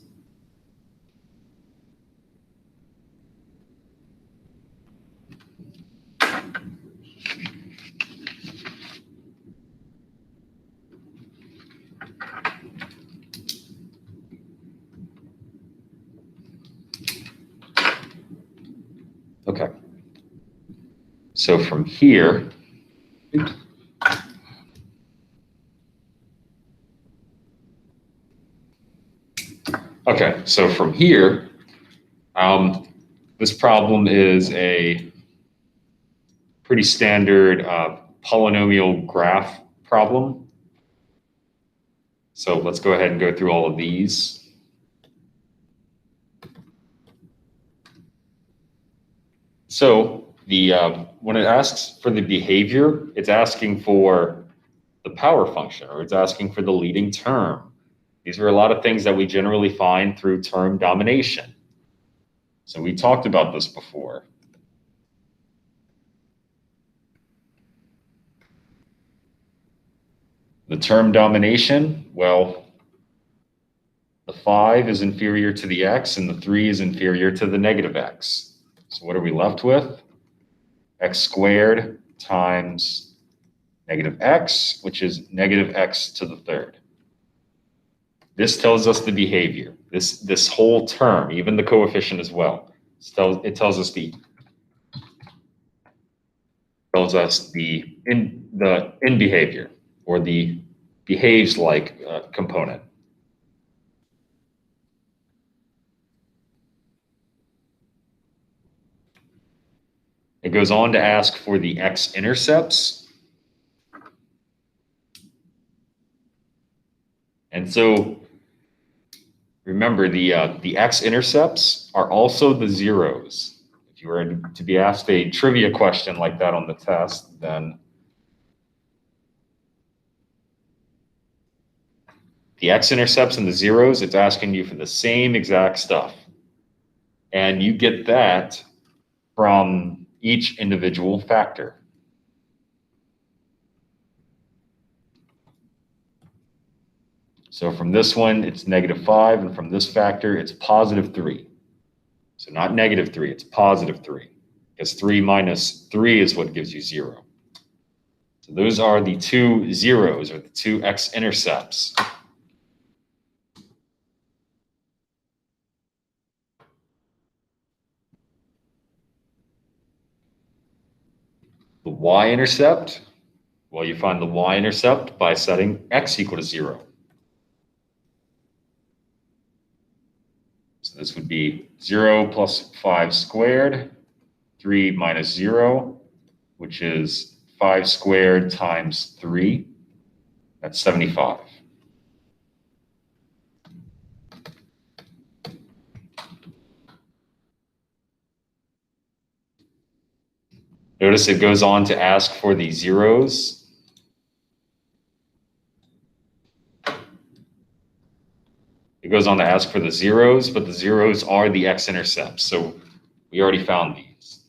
A: Okay. So from here, okay, so from here, this problem is a pretty standard polynomial graph problem. So let's go ahead and go through all of these. So when it asks for the behavior, it's asking for the power function, or it's asking for the leading term. These are a lot of things that we generally find through term domination. So we talked about this before. The term domination, well, the 5 is inferior to the x and the 3 is inferior to the negative x. So what are we left with? X squared times negative x, which is negative x to the third. This tells us the behavior. This whole term, even the coefficient as well, it tells us the in behavior, or the behaves like component. It goes on to ask for the x-intercepts. And so remember, the x-intercepts are also the zeros. If you were to be asked a trivia question like that on the test, then the x-intercepts and the zeros, it's asking you for the same exact stuff. And you get that from each individual factor. So from this one, it's -5, and from this factor, it's +3. So not -3, it's +3, because 3 minus 3 is what gives you 0. So those are the two zeros, or the two x-intercepts. The y-intercept, well, you find the y-intercept by setting x equal to 0. So this would be 0 plus 5 squared, 3 minus 0, which is 5 squared times 3. That's 75. Notice it goes on to ask for the zeros. It goes on to ask for the zeros, but the zeros are the x-intercepts. So we already found these.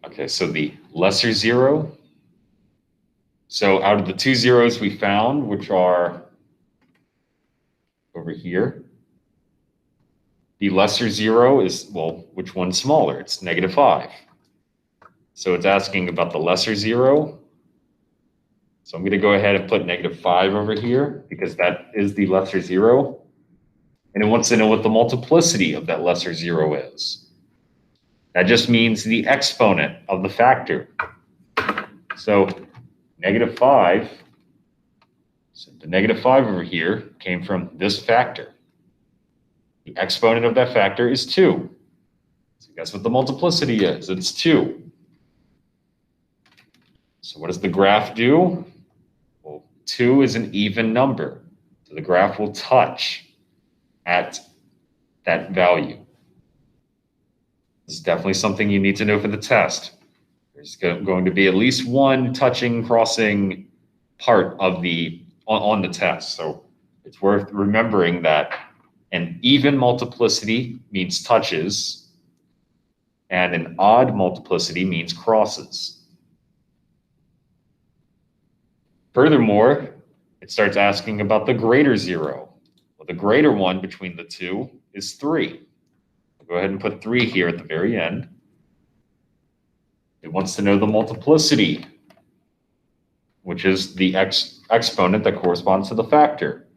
A: Okay, so the lesser zero. So out of the two zeros we found, which are over here, the lesser zero is, well, which one's smaller? It's -5. So it's asking about the lesser zero. So I'm going to go ahead and put -5 over here because that is the lesser zero. And it wants to know what the multiplicity of that lesser zero is. That just means the exponent of the factor. So -5, so the -5 over here came from this factor. The exponent of that factor is 2. So guess what the multiplicity is? It's 2. So what does the graph do? Well, 2 is an even number. So the graph will touch at that value. This is definitely something you need to know for the test. There's going to be at least one touching, crossing part of on the test. So it's worth remembering that an even multiplicity means touches, and an odd multiplicity means crosses. Furthermore, it starts asking about the greater zero. Well, the greater one between the two is 3. I'll go ahead and put 3 here at the very end. It wants to know the multiplicity, which is the exponent that corresponds to the factor.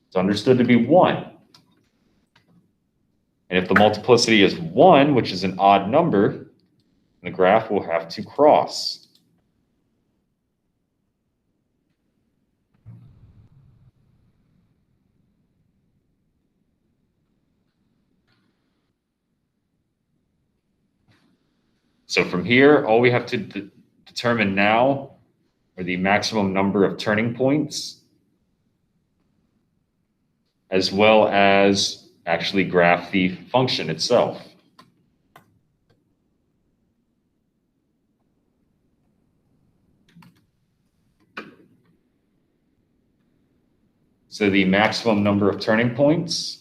A: It's understood to be 1. And if the multiplicity is 1, which is an odd number, the graph will have to cross. So from here, all we have to determine now are the maximum number of turning points, as well as actually graph the function itself. So the maximum number of turning points,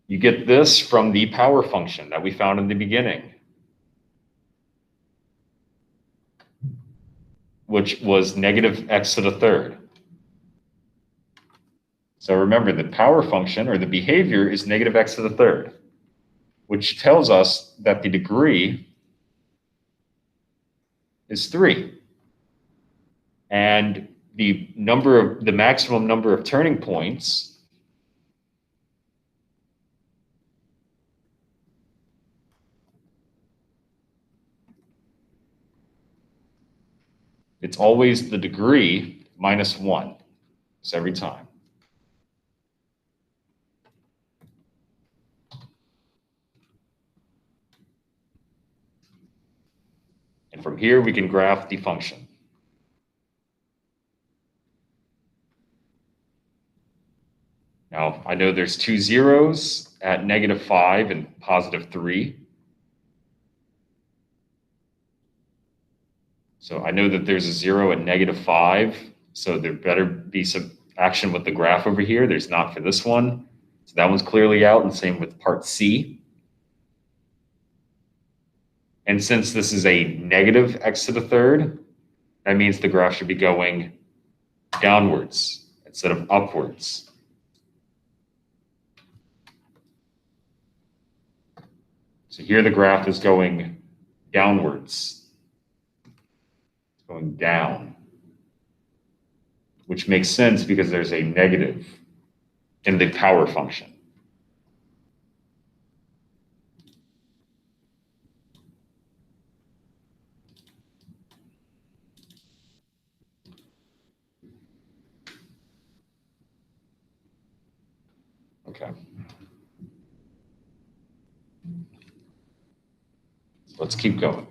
A: you get this from the power function that we found in the beginning, which was -x⁻³. So remember, the power function or the behavior is -x⁻³, which tells us that the degree is 3. And the maximum number of turning points it's always the degree minus 1. It's every time. And from here, we can graph the function. Now, I know there's 2 zeros at -5 and +3. So I know that there's a 0 at -5, so there better be some action with the graph over here. There's not for this one. So that one's clearly out, and same with part C. And since this is a -x⁻³, that means the graph should be going downwards instead of upwards. So here the graph is going downwards. It's going down, which makes sense because there's a negative in the power function. Okay. Let's keep going.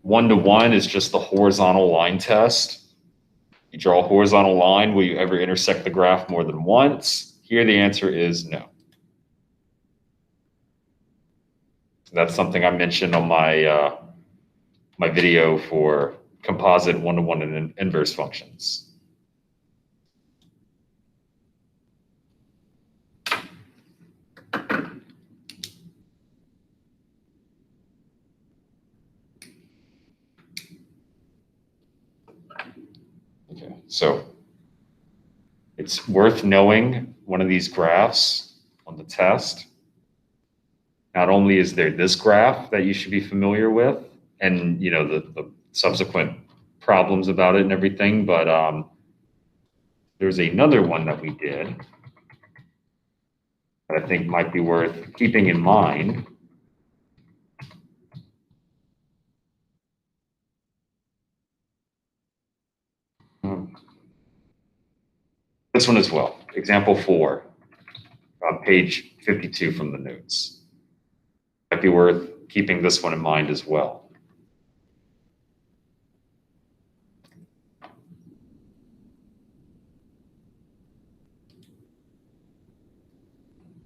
A: One-to-one is just the horizontal line test. You draw a horizontal line. Will you ever intersect the graph more than once? Here the answer is no. That's something I mentioned on my my video for composite one-to-one and inverse functions. Okay, so it's worth knowing one of these graphs on the test. Not only is there this graph that you should be familiar with, and the subsequent problems about it and everything, but there's another one that we did that I think might be worth keeping in mind. This one as well, example 4, on page 52 from the notes. Might be worth keeping this one in mind as well.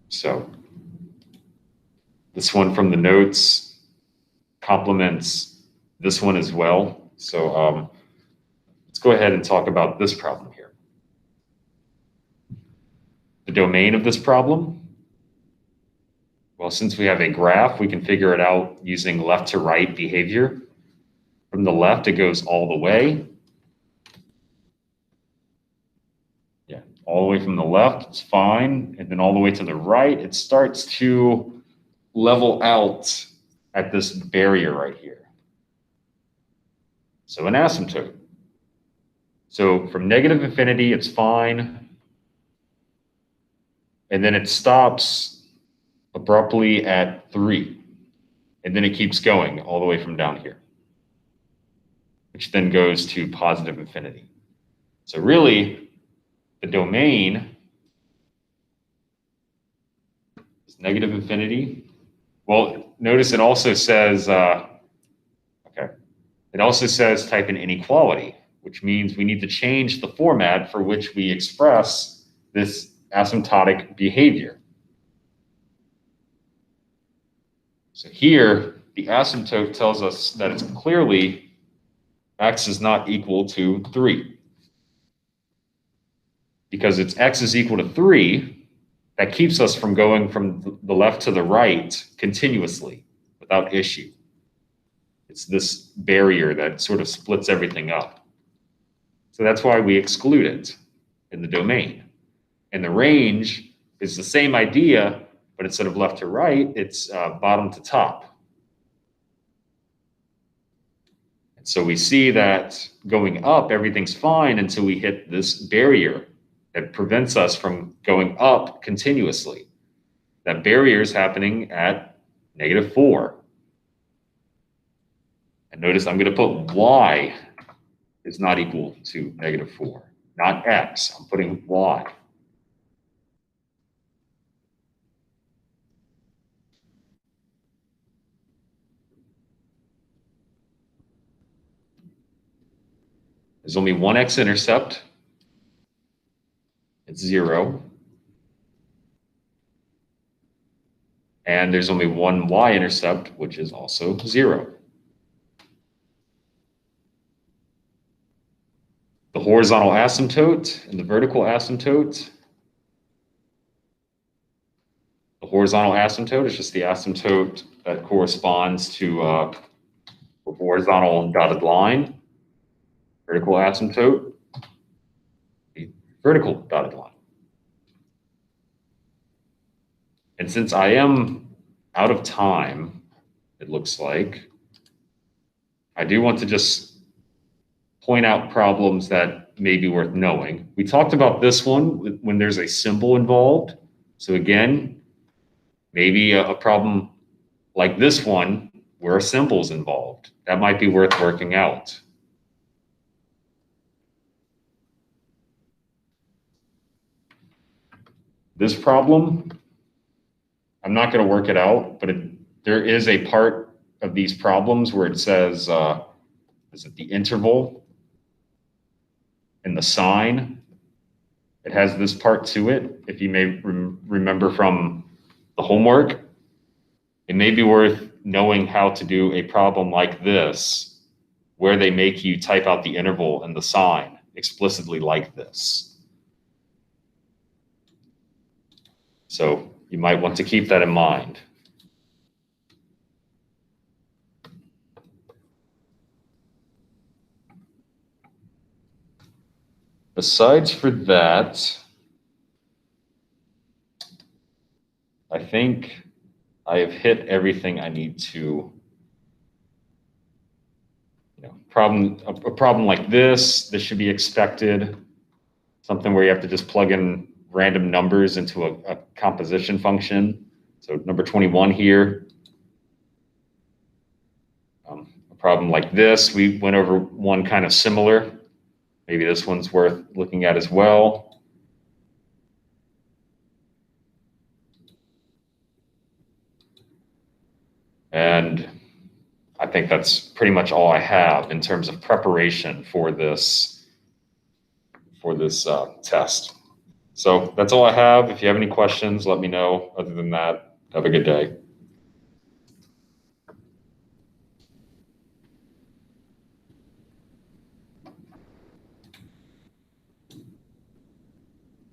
A: So this one from the notes complements this one as well. So let's go ahead and talk about this problem here. The domain of this problem, well, since we have a graph, we can figure it out using left to right behavior. From the left, it goes all the way. Yeah, all the way from the left, it's fine. And then all the way to the right, it starts to level out at this barrier right here. So an asymptote. So from negative infinity, it's fine. And then it stops abruptly at 3. And then it keeps going all the way from down here, which then goes to positive infinity. So really, the domain is negative infinity. Well, notice it also says, it also says type in inequality, which means we need to change the format for which we express this asymptotic behavior. So here, the asymptote tells us that it's clearly x is not equal to 3. Because it's x is equal to 3, that keeps us from going from the left to the right continuously without issue. It's this barrier that sort of splits everything up. So that's why we exclude it in the domain. And the range is the same idea, but instead of left to right, it's bottom to top. And so we see that going up, everything's fine until we hit this barrier that prevents us from going up continuously. That barrier is happening at -4. And notice I'm going to put y is not equal to -4, not x. I'm putting y. There's only one x-intercept. It's 0. And there's only one y-intercept, which is also 0. The horizontal asymptote and the vertical asymptote. The horizontal asymptote is just the asymptote that corresponds to a horizontal dotted line. Vertical asymptote, the vertical dotted line. And since I am out of time, it looks like, I do want to just point out problems that may be worth knowing. We talked about this one when there's a symbol involved. So again, maybe a problem like this one where a symbol is involved. That might be worth working out. This problem, I'm not going to work it out, but there is a part of these problems where it says, is it the interval and the sign? It has this part to it. If you may remember from the homework, it may be worth knowing how to do a problem like this, where they make you type out the interval and the sign explicitly like this. So you might want to keep that in mind. Besides for that, I think I have hit everything I need to. A problem like this should be expected. Something where you have to just plug in random numbers into a composition function. So number 21 here. A problem like this, we went over one kind of similar. Maybe this one's worth looking at as well. And I think that's pretty much all I have in terms of preparation for this test. So that's all I have. If you have any questions, let me know. Other than that, have a good day.